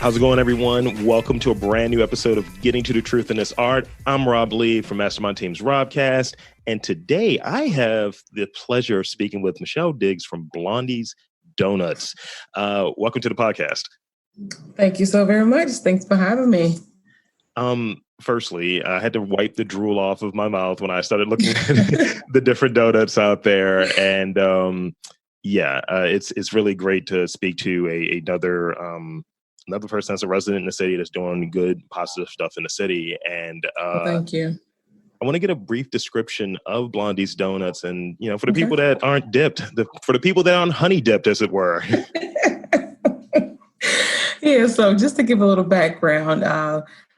How's it going, everyone? Welcome to a brand new episode of Getting to the Truth in This Art. I'm Rob Lee from Mastermind Team's Robcast, and today I have the pleasure of speaking with Michelle Diggs from Blondies Doughnuts. Welcome to the podcast. Thank you so very much. Thanks for having me. Firstly, I had to wipe the drool off of my mouth when I started looking at the different donuts out there, and it's really great to speak to another person that's a resident in the city that's doing good, positive stuff in the city. And thank you. I want to get a brief description of Blondies Doughnuts, and for the people that aren't dipped, for the people that aren't honey dipped, as it were. Yeah. So just to give a little background,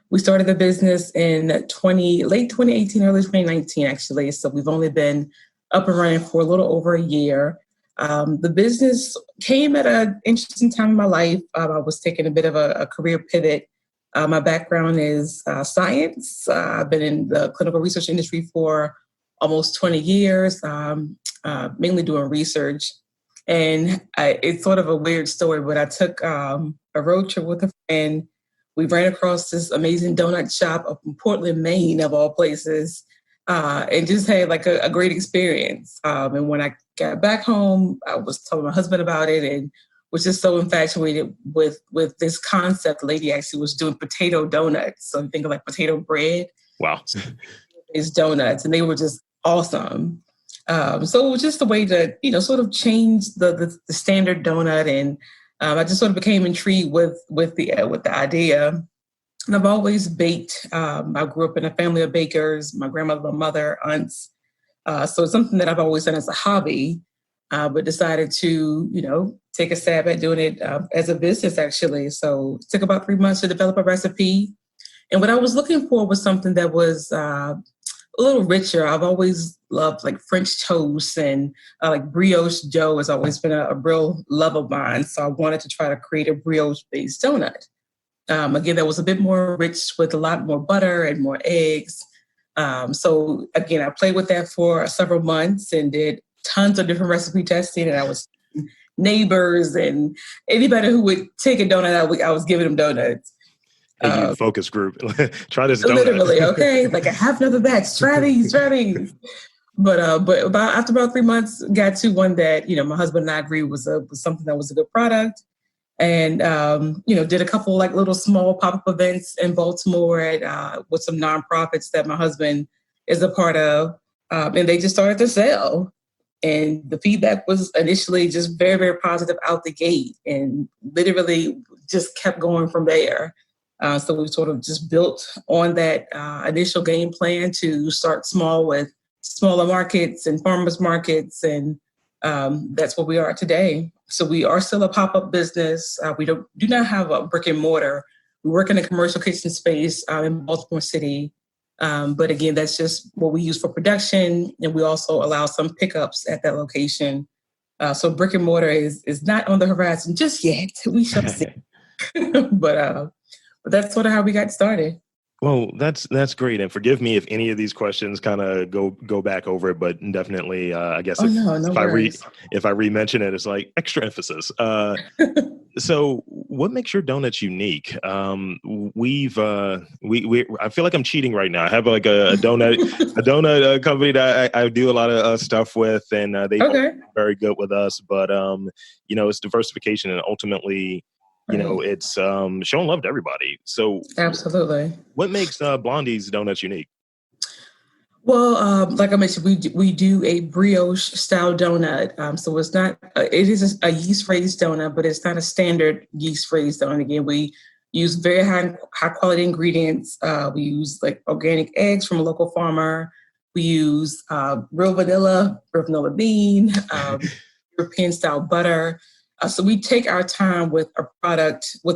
we started the business in late 2018, early 2019, actually. So we've only been up and running for a little over a year. The business came at an interesting time in my life. I was taking a bit of a career pivot. My background is science. I've been in the clinical research industry for almost 20 years, mainly doing research. And it's sort of a weird story, but I took a road trip with a friend. We ran across this amazing donut shop up in Portland, Maine, of all places. And just had like a great experience. And when I got back home, I was telling my husband about it and was just so infatuated with this concept. The lady actually was doing potato donuts. So I'm thinking like potato bread. Wow. It's donuts. And they were just awesome. So it was just a way to, sort of change the standard donut. And I just sort of became intrigued with the idea. And I've always baked. I grew up in a family of bakers, my grandmother, my mother, aunts. So it's something that I've always done as a hobby, but decided to, take a stab at doing it as a business, actually. So it took about 3 months to develop a recipe. And what I was looking for was something that was a little richer. I've always loved like French toast and like brioche dough has always been a real love of mine. So I wanted to try to create a brioche-based donut. Again, that was a bit more rich with a lot more butter and more eggs. So again, I played with that for several months and did tons of different recipe testing. And I was neighbors and anybody who would take a donut, I was giving them donuts. Hey, focus group. Try this donut. Literally, okay. Like I have another batch. Try these. But after about 3 months, got to one that my husband and I agreed was something that was a good product. And, did a couple like little small pop-up events in Baltimore with some nonprofits that my husband is a part of. And they just started to sell. And the feedback was initially just very, very positive out the gate and literally just kept going from there. So we sort of just built on that initial game plan to start small with smaller markets and farmers markets. And that's where we are today. So we are still a pop-up business. We do not have a brick and mortar. We work in a commercial kitchen space in Baltimore City. But again, that's just what we use for production. And we also allow some pickups at that location. So brick and mortar is not on the horizon just yet. We shall see. But that's sort of how we got started. Well, that's great. And forgive me if any of these questions kind of go back over it, but definitely, I guess if I re-mention it, it's like extra emphasis. So what makes your donuts unique? I feel like I'm cheating right now. I have like a donut company that I do a lot of stuff with, and they've been very good with us. But it's diversification, and ultimately, it's showing love to everybody. So absolutely. What makes Blondies Doughnuts unique? Well, like I mentioned, we do a brioche style donut. So it's not, it is a yeast raised donut, but it's not a standard yeast raised donut. Again, we use very high quality ingredients. We use like organic eggs from a local farmer. We use real vanilla bean, European style butter. So we take our time with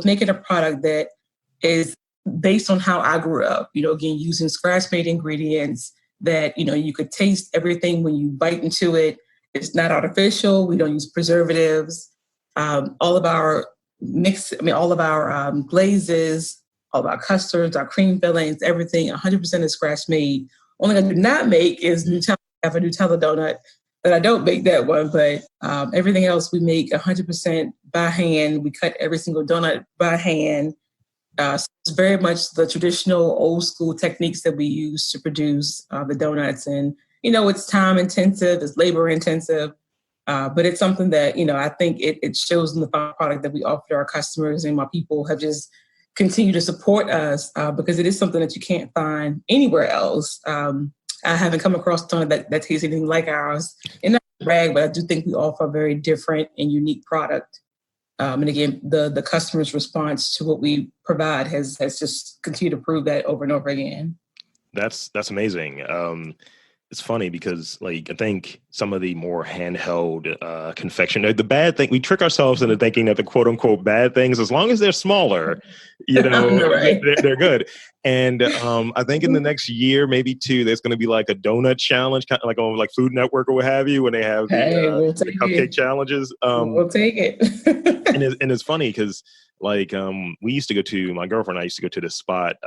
making a product that is based on how I grew up, again, using scratch-made ingredients that, you could taste everything when you bite into it. It's not artificial. We don't use preservatives. All of our glazes, all of our custards, our cream fillings, everything, 100% is scratch-made. Only thing I do not make is Nutella. I have a Nutella donut that I don't make that one, but everything else we make 100% by hand. We cut every single donut by hand. So it's very much the traditional old school techniques that we use to produce the donuts. And, it's time intensive, it's labor intensive, but it's something that, I think it shows in the final product that we offer to our customers, and my people have just continued to support us because it is something that you can't find anywhere else. I haven't come across a donut that tastes anything like ours. And not to brag, but I do think we offer a very different and unique product. And again, the customer's response to what we provide has just continued to prove that over and over again. That's amazing. It's funny because, like, I think some of the more handheld confection, the bad thing, we trick ourselves into thinking that the quote unquote bad things, as long as they're smaller, Right. they're good. And I think in the next year, maybe two, there's going to be like a donut challenge, kind of like on like Food Network or what have you, when they have Hey, we'll the take cupcake it. challenges. We'll take it. And it's funny because like we used to go to, my girlfriend and I used to go to this spot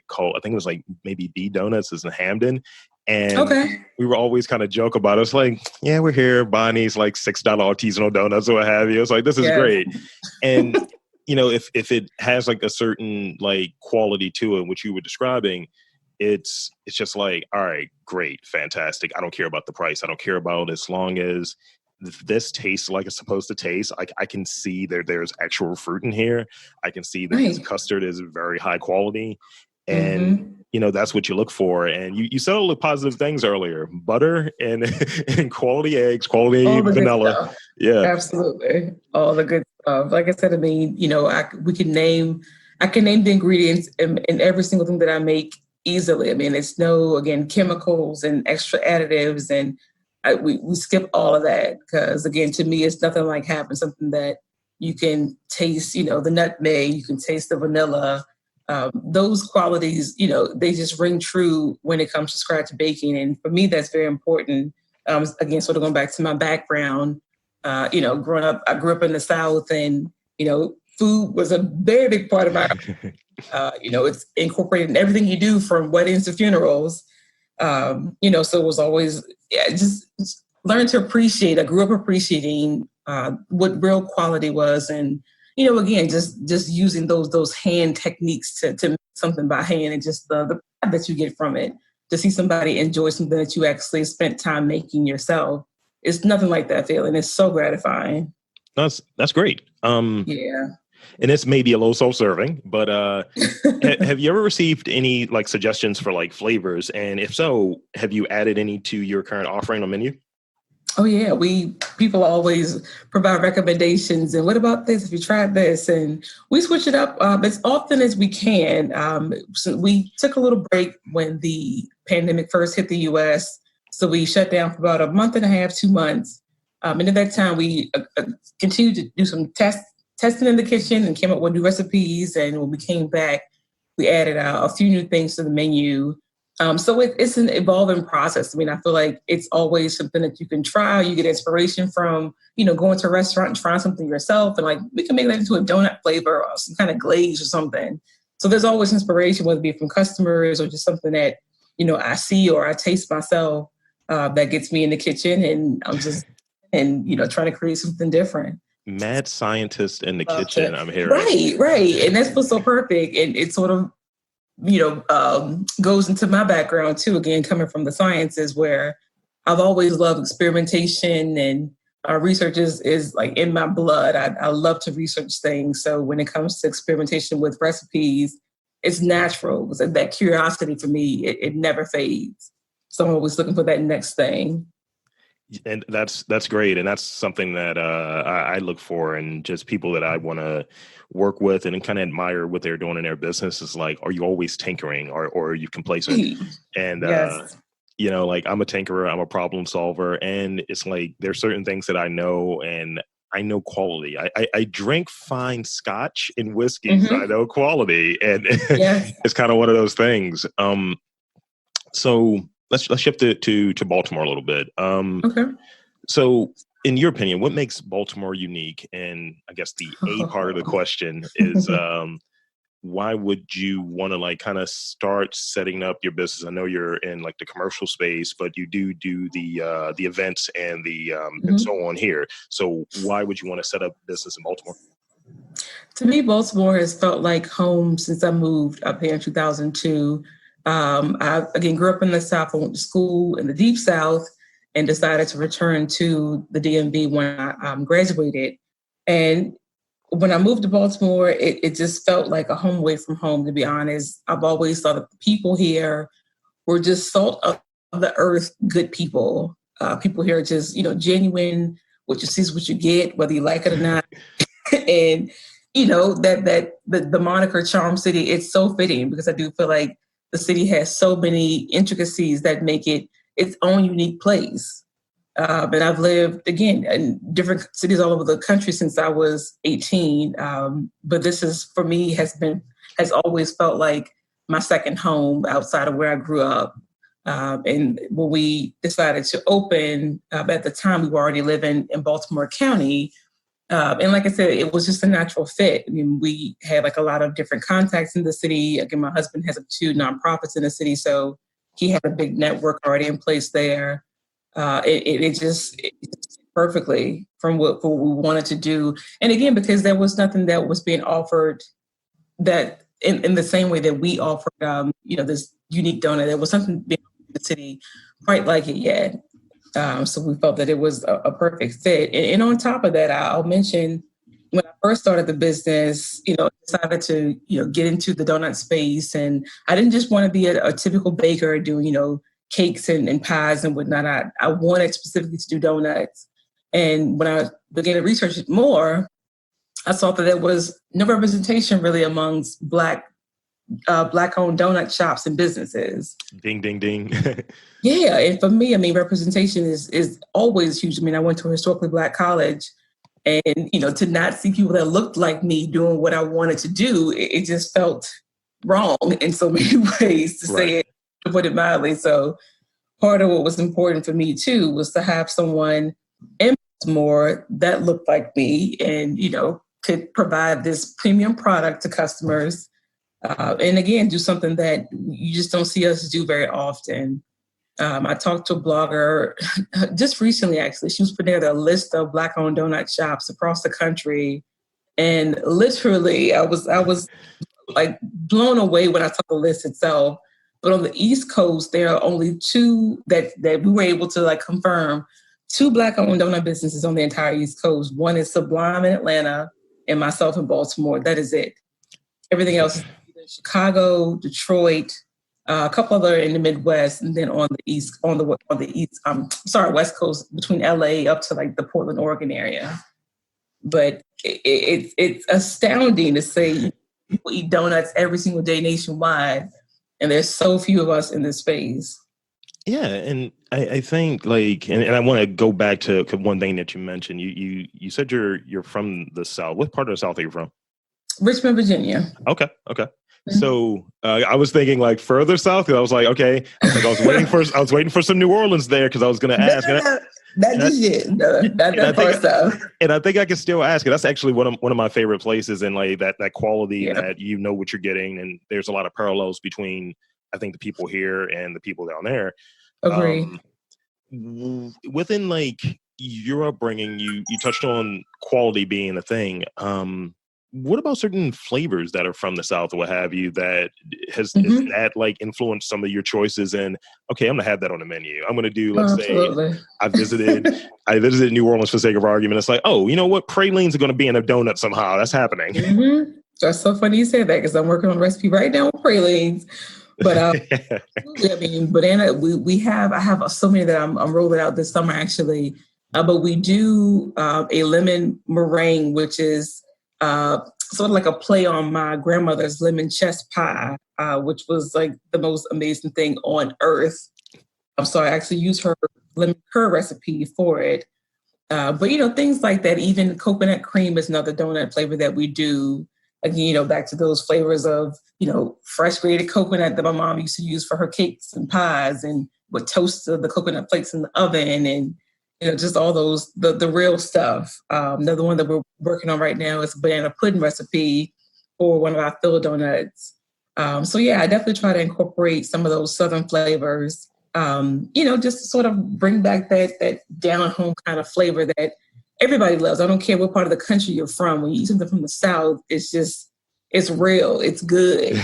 called, I think it was like maybe B Donuts is in Hamden. And Okay. we were always kind of joke about it. It's like, yeah, we're here buying these like $6 artisanal donuts or what have you. It's like, this is Yes. great. And if it has like a certain like quality to it, which you were describing, it's just like, all right, great, fantastic. I don't care about the price. I don't care about it as long as this tastes like it's supposed to taste. I can see there's actual fruit in here. I can see that this Right. custard is very high quality. And Mm-hmm. that's what you look for. And you said all the positive things earlier: butter and and quality eggs, quality All the good vanilla. stuff. Yeah. Absolutely. All the good stuff. Like I said, I mean, I can name the ingredients in every single thing that I make easily. I mean, it's no, again, chemicals and extra additives. And we skip all of that because, again, to me, it's nothing like having something that you can taste, the nutmeg, you can taste the vanilla. Those qualities, they just ring true when it comes to scratch baking. And for me, that's very important. Again, sort of going back to my background, growing up, I grew up in the South, and, food was a very big part of it's incorporated in everything you do, from weddings to funerals. So it was always, just learn to appreciate. I grew up appreciating what real quality was. And, again, just using those hand techniques to make something by hand, and just the pride that you get from it, to see somebody enjoy something that you actually spent time making yourself. It's nothing like that feeling. It's so gratifying. That's great. Yeah. And it's maybe a little self-serving, but have you ever received any like suggestions for like flavors? And if so, have you added any to your current offering on menu? Oh yeah, people always provide recommendations. And what about this? If you tried this, and we switch it up as often as we can. So we took a little break when the pandemic first hit the U.S. So we shut down for about a month and a half, 2 months. And at that time, we continued to do some testing in the kitchen and came up with new recipes. And when we came back, we added a few new things to the menu. So it's an evolving process. I mean, I feel like it's always something that you can try. You get inspiration from, going to a restaurant and trying something yourself. And like, we can make that into a donut flavor or some kind of glaze or something. So there's always inspiration, whether it be from customers or just something that, I see or I taste myself, that gets me in the kitchen, and I'm just, trying to create something different. Mad scientist in the Love kitchen, to- I'm hearing. Right. And that's what's so perfect. And it sort of, goes into my background too, again, coming from the sciences, where I've always loved experimentation, and research is like in my blood. I love to research things. So when it comes to experimentation with recipes, it's natural. So that curiosity for me, it never fades. So I'm always looking for that next thing. And that's great, and that's something that I look for, and just people that I want to work with and kind of admire what they're doing in their business. Is like, are you always tinkering, or are you complacent? And Yes. like, I'm a tinkerer, I'm a problem solver, and it's like there's certain things that I know, and I know quality. I drink fine scotch and whiskey, so I Mm-hmm. know quality, and Yes. it's kind of one of those things. So let's shift it to Baltimore a little bit. Okay. So, in your opinion, what makes Baltimore unique? And I guess the A part of the question is, why would you want to like kind of start setting up your business? I know you're in like the commercial space, but you do the events and the and so Mhm. on here. So, why would you want to set up business in Baltimore? To me, Baltimore has felt like home since I moved up here in 2002. I, again, grew up in the South. I went to school in the Deep South and decided to return to the DMV when I graduated. And when I moved to Baltimore, it just felt like a home away from home, to be honest. I've always thought that the people here were just salt of the earth, good people. People here are just, genuine. What you see is what you get, whether you like it or not. And the moniker Charm City, it's so fitting because I do feel like the city has so many intricacies that make it its own unique place. And I've lived again in different cities all over the country since I was 18. But this is for me has always felt like my second home outside of where I grew up. And when we decided to open, at the time we were already living in Baltimore County. And like I said, it was just a natural fit. I mean, we had like a lot of different contacts in the city. Again, my husband has 2 nonprofits in the city, so he had a big network already in place there. It just perfectly from what we wanted to do. And again, because there was nothing that was being offered that in the same way that we offered, this unique donut. There was something being offered in the city quite like it yet. So we felt that it was a perfect fit. And on top of that, I'll mention when I first started the business, decided to, get into the donut space. And I didn't just want to be a typical baker doing, cakes and pies and whatnot. I wanted specifically to do donuts. And when I began to research it more, I saw that there was no representation really amongst Black-owned donut shops and businesses. Ding, ding, ding. Yeah, and for me, I mean, representation is always huge. I mean, I went to a historically Black college, and to not see people that looked like me doing what I wanted to do, it just felt wrong in so many ways, to say it, to put it mildly. So part of what was important for me too was to have someone in Baltimore that looked like me, and could provide this premium product to customers. And again, do something that you just don't see us do very often. I talked to a blogger just recently, actually. She was putting together a list of Black-owned donut shops across the country. And literally, I was like blown away when I saw the list itself. But on the East Coast, there are only 2 that we were able to like confirm. 2 Black-owned donut businesses on the entire East Coast. One is Sublime in Atlanta and myself in Baltimore. That is it. Everything else is Chicago, Detroit, a couple other in the Midwest, and then on the West Coast between LA up to like the Portland, Oregon area. But it's astounding to say people eat donuts every single day nationwide, and there's so few of us in this space. Yeah, and I think like, and I want to go back to one thing that you mentioned. You said you're from the South. What part of the South are you from? Richmond, Virginia. Okay. So I was thinking like further south. I was like, okay. I was waiting for some New Orleans there because I was going to ask. Not just yet. No, not that far south. And I think I can still ask it. That's actually one of my favorite places, and like that quality that what you're getting, and there's a lot of parallels between I think the people here and the people down there. Agree. Within like your upbringing, you touched on quality being a thing. What about certain flavors that are from the South or what have you that has that like influenced some of your choices? And okay, I'm gonna have that on the menu. I'm gonna do, let's say I visited New Orleans for the sake of argument. It's like, oh, you know what? Pralines are gonna be in a donut somehow. That's happening. Mm-hmm. That's so funny you said that because I'm working on a recipe right now with pralines. But I mean, banana. I have so many that I'm rolling out this summer actually. But we do a lemon meringue, which is sort of like a play on my grandmother's lemon chess pie, which was like the most amazing thing on earth. So I actually used her recipe for it. But things like that, even coconut cream is another donut flavor that we do. Again, back to those flavors of, fresh grated coconut that my mom used to use for her cakes and pies, and would toast the coconut flakes in the oven, and just all those, the real stuff. Another one that we're working on right now is a banana pudding recipe for one of our filled donuts. So yeah, I definitely try to incorporate some of those Southern flavors, just to sort of bring back that down home kind of flavor that everybody loves. I don't care what part of the country you're from. When you eat something from the South, it's real. It's good.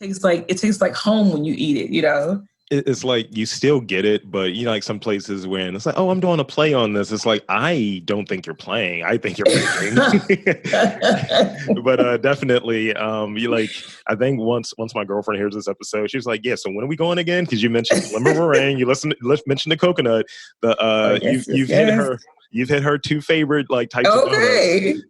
It tastes like home when you eat it. It's like you still get it, but like some places when it's like, oh, I'm doing a play on this. It's like, I don't think you're playing. I think you're playing. But definitely, I think once my girlfriend hears this episode, she's like, yeah. So when are we going again? Because you mentioned lemon meringue, mentioned the coconut. You've hit her two favorite types of donuts.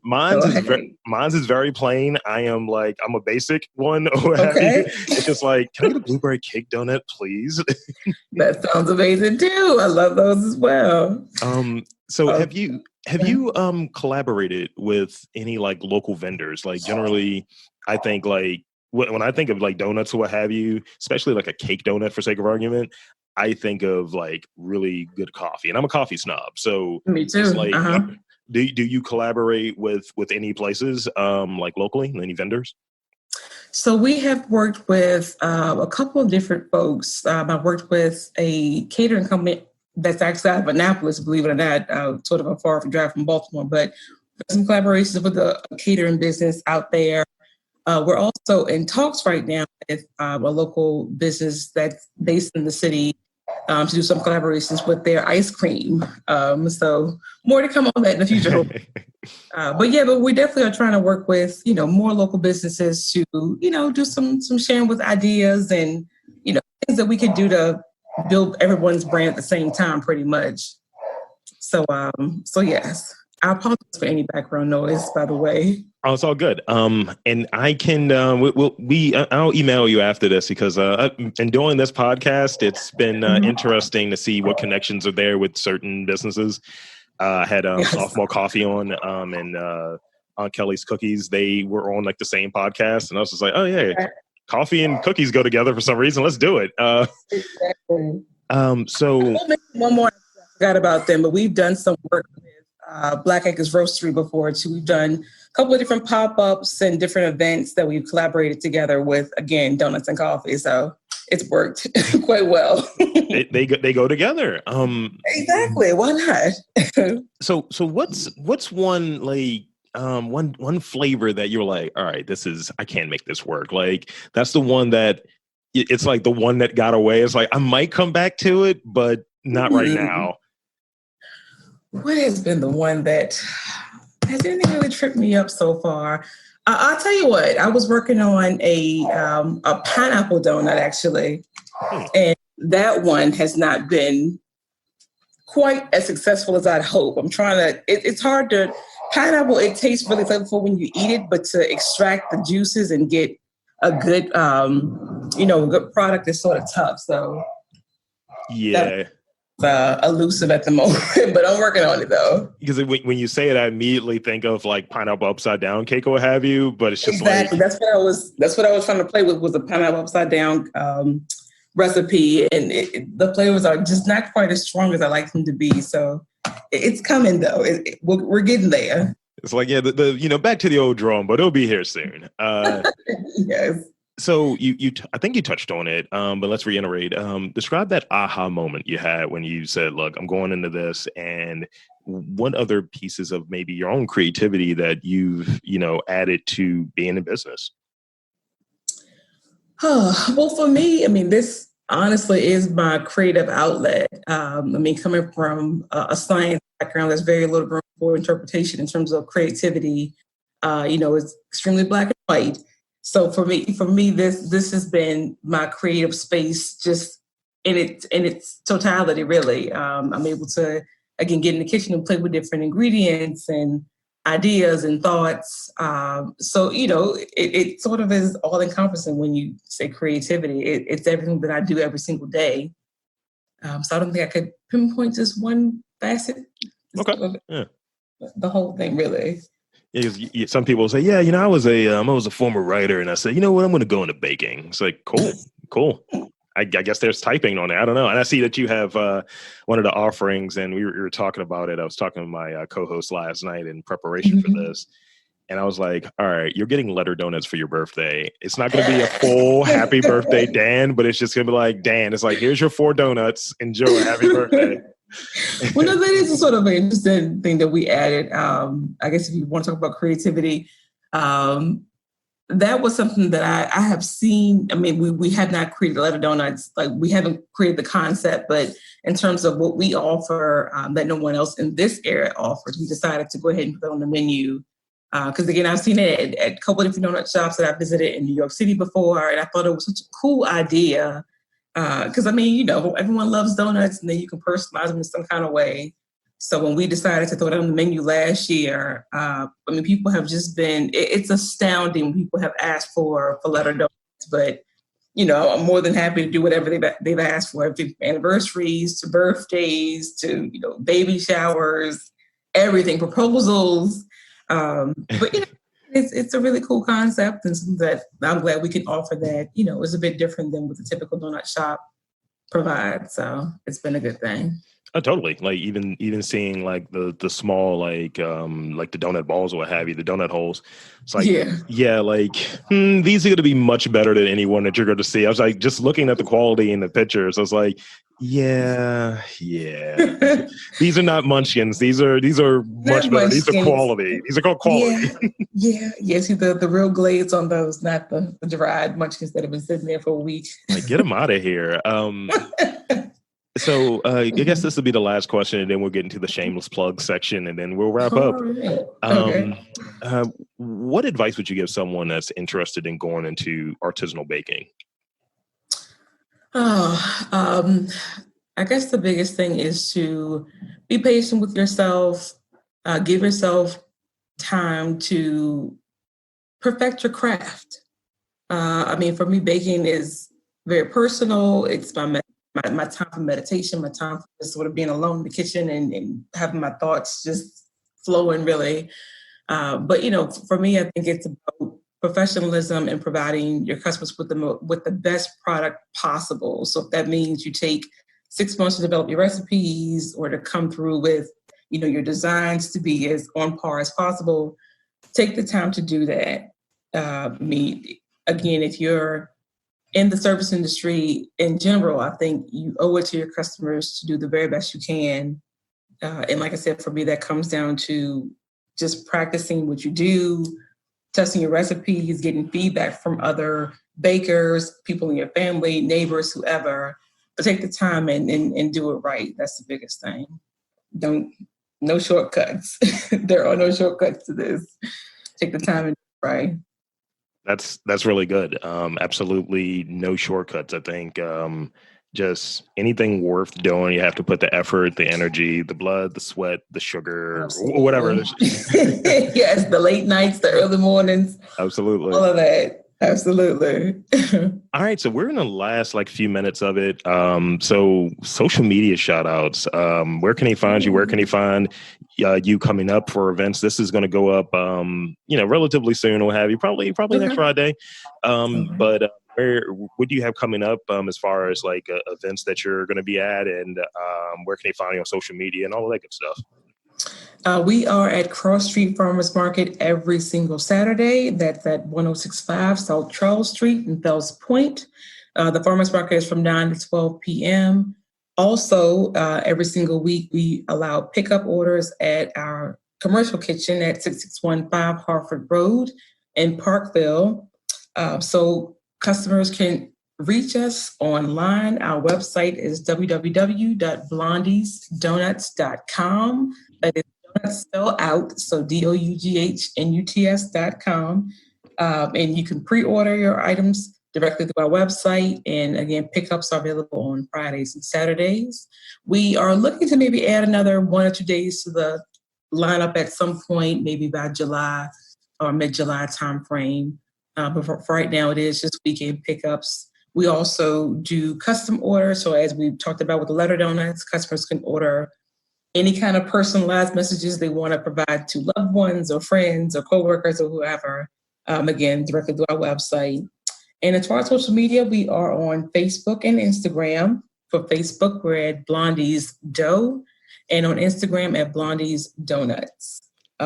Mine's is very plain. I'm a basic one. Okay. It's just like, can I get a blueberry cake donut, please? That sounds amazing too. I love those as well. Have you collaborated with any local vendors? Generally, I think when I think of donuts or what have you, especially a cake donut for sake of argument, I think of really good coffee, and I'm a coffee snob. So me too. Do you collaborate with any places locally, any vendors? So we have worked with a couple of different folks. I've worked with a catering company that's actually out of Annapolis, believe it or not, sort of a far drive from Baltimore, but some collaborations with a catering business out there. We're also in talks right now with a local business that's based in the city to do some collaborations with their ice cream. So more to come on that in the future. But we definitely are trying to work with, more local businesses to, do some sharing with ideas and, things that we could do to build everyone's brand at the same time, pretty much. So yes. I apologize for any background noise, by the way. Oh, it's all good. And I can, I'll email you after this because in doing this podcast, it's been interesting to see what connections are there with certain businesses. I had Sophomore Coffee on, and Aunt Kelly's Cookies. They were on the same podcast, and I was just like, oh yeah, coffee and cookies go together for some reason. Let's do it. Exactly. So one more. I forgot about them, but we've done some work with Black Acres Roastery before too. We've done a couple of different pop-ups and different events that we've collaborated together with, again, donuts and coffee. So it's worked quite well. they go together. Exactly. Why not? So what's one one flavor that you're like, all right, I can't make this work. That's the one that it's the one that got away. It's I might come back to it, but not right now. What has been the one that has anything really tripped me up so far? I'll tell you what. I was working on a pineapple donut actually, and that one has not been quite as successful as I'd hope. I'm trying to. It's hard to pineapple. It tastes really flavorful when you eat it, but to extract the juices and get a good, good product is sort of tough. So yeah. Elusive at the moment, but I'm working on it though. Because when you say it, I immediately think of pineapple upside down cake or what have you. But it's just exactly that's what I was trying to play with was a pineapple upside down recipe, and the flavors are just not quite as strong as I like them to be. So it's coming though. We're getting there. It's the back to the old drum, but it'll be here soon. Yes. So I think you touched on it, but let's reiterate. Describe that aha moment you had when you said, look, I'm going into this, and what other pieces of maybe your own creativity that you've, added to being in business? Well, for me, this honestly is my creative outlet. Coming from a science background, there's very little room for interpretation in terms of creativity. It's extremely black and white. So for me, this has been my creative space, just in its totality. Really, I'm able to again get in the kitchen and play with different ingredients and ideas and thoughts. So it sort of is all encompassing when you say creativity. It's everything that I do every single day. So I don't think I could pinpoint just one facet. Okay. Yeah. The whole thing, really. Yeah, some people say, yeah, I was a former writer, and I said, you know what, I'm going to go into baking. It's cool. I guess there's typing on it. I don't know. And I see that you have one of the offerings, and we were talking about it. I was talking to my co-host last night in preparation for this, and I was like, all right, you're getting letter donuts for your birthday. It's not going to be a full happy birthday, Dan, but it's just going to be Dan. It's here's your 4 donuts. Enjoy. Happy birthday. Well, no, that is a sort of an interesting thing that we added. I guess if you want to talk about creativity, that was something that I have seen. I mean, we have not created letter donuts. Like, we haven't created the concept, but in terms of what we offer that no one else in this area offers, we decided to go ahead and put it on the menu. Because again, I've seen it at a couple of different donut shops that I visited in New York City before, and I thought it was such a cool idea. Because I mean, everyone loves donuts, and then you can personalize them in some kind of way. So when we decided to throw it on the menu last year, I mean, people have just been, it's astounding when people have asked for letter donuts, but, I'm more than happy to do whatever they've asked for, from anniversaries to birthdays to, baby showers, everything, proposals. But, it's a really cool concept, and something that I'm glad we can offer that, is a bit different than what the typical donut shop provides. So it's been a good thing. Oh, totally. Like even seeing like the small like the donut balls or what have you, the donut holes. It's like these are going to be much better than anyone that you're going to see. I was like just looking at the quality in the pictures. I was like, yeah. These are not munchkins. These are much better. These are quality. These are called quality. Yeah. See the real glaze on those, not the dried munchkins that have been sitting there for a week. Like, get them out of here. So I guess this will be the last question, and then we'll get into the shameless plug section, and then we'll wrap up. Right. Okay. What advice would you give someone that's interested in going into artisanal baking? I guess the biggest thing is to be patient with yourself. Give yourself time to perfect your craft. I mean, for me, baking is very personal. It's my time for meditation, my time for just sort of being alone in the kitchen and having my thoughts just flowing, really. But for me, I think it's about professionalism and providing your customers with the best product possible. So if that means you take 6 months to develop your recipes or to come through with, your designs to be as on par as possible, take the time to do that. Again, if you're in the service industry in general, I think you owe it to your customers to do the very best you can. And like I said, for me, that comes down to just practicing what you do, testing your recipes, getting feedback from other bakers, people in your family, neighbors, whoever. But take the time and do it right. That's the biggest thing. No shortcuts. There are no shortcuts to this. Take the time and do it right. That's really good. Absolutely no shortcuts. I think just anything worth doing, you have to put the effort, the energy, the blood, the sweat, the sugar, whatever. Yes, the late nights, the early mornings. Absolutely. All of that. Absolutely. All right. So we're in the last few minutes of it. So social media shout outs. Where can he find you? Where can he find you coming up for events? This is going to go up, relatively soon. We'll have you probably next Friday. But what do you have coming up as far as events that you're going to be at, and where can they find you on social media and all of that good stuff? We are at Cross Street Farmers Market every single Saturday. That's at 1065 South Charles Street in Fells Point. The Farmers Market is from 9 to 12 p.m. Also, every single week, we allow pickup orders at our commercial kitchen at 6615 Harford Road in Parkville. So customers can reach us online. Our website is www.blondiesdoughnuts.com. That is donuts spelled out, so DOUGHNUTS.com. And you can pre-order your items directly through our website. And again, pickups are available on Fridays and Saturdays. We are looking to maybe add another 1 or 2 days to the lineup at some point, maybe by July or mid-July timeframe. But for right now, it is just weekend pickups. We also do custom orders. So as we talked about with the letter donuts, customers can order any kind of personalized messages they want to provide to loved ones or friends or coworkers or whoever, again, directly through our website. And as far as social media, we are on Facebook and Instagram. For Facebook, we're at Blondies Dough, and on Instagram at Blondies Doughnuts.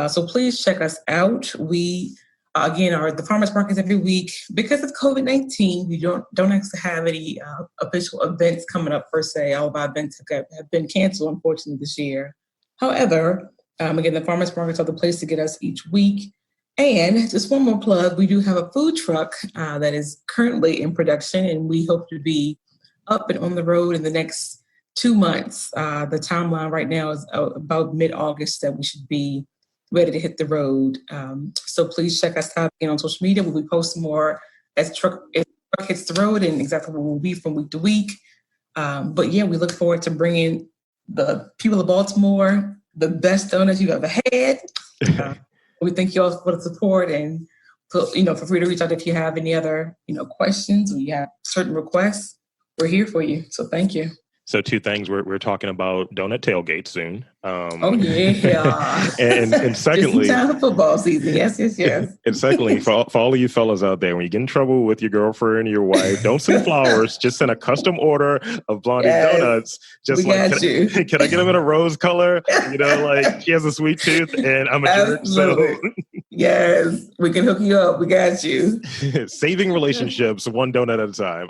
So please check us out. We Again, the farmers markets every week. Because of COVID-19, we don't actually have any official events coming up per se. All of our events have been canceled, unfortunately, this year. However, again, the farmers markets are the place to get us each week. And just one more plug, we do have a food truck that is currently in production, and we hope to be up and on the road in the next 2 months. The timeline right now is about mid-August that we should be ready to hit the road. So please check us out again on social media. We'll be posting more as truck hits the road and exactly where we'll be from week to week. But yeah, we look forward to bringing the people of Baltimore the best donuts you've ever had. We thank you all for the support, and feel free to reach out if you have any other questions or you have certain requests. We're here for you. So thank you. So 2 things, we're talking about donut tailgate soon. Oh yeah. and secondly, just in time for football season. Yes. And secondly, for all of you fellas out there, when you get in trouble with your girlfriend or your wife, don't send flowers. Just send a custom order of Blondie Doughnuts. Just can I get them in a rose color? Like she has a sweet tooth and I'm a jerk. So yes, we can hook you up. We got you. Saving relationships one donut at a time.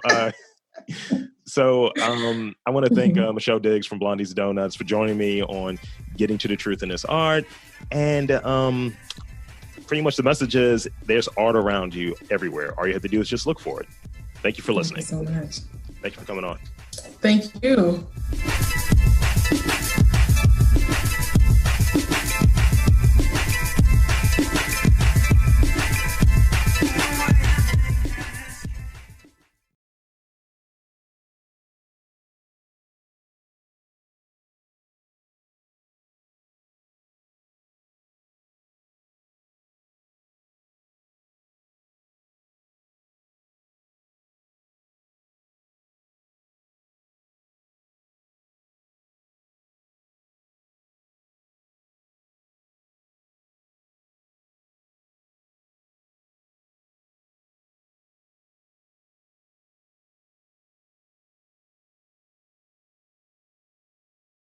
So I want to thank Michelle Diggs from Blondies Doughnuts for joining me on Getting to the Truth in This Art. And pretty much the message is there's art around you everywhere. All you have to do is just look for it. Thank you for listening. Thank you so much. Thank you for coming on. Thank you.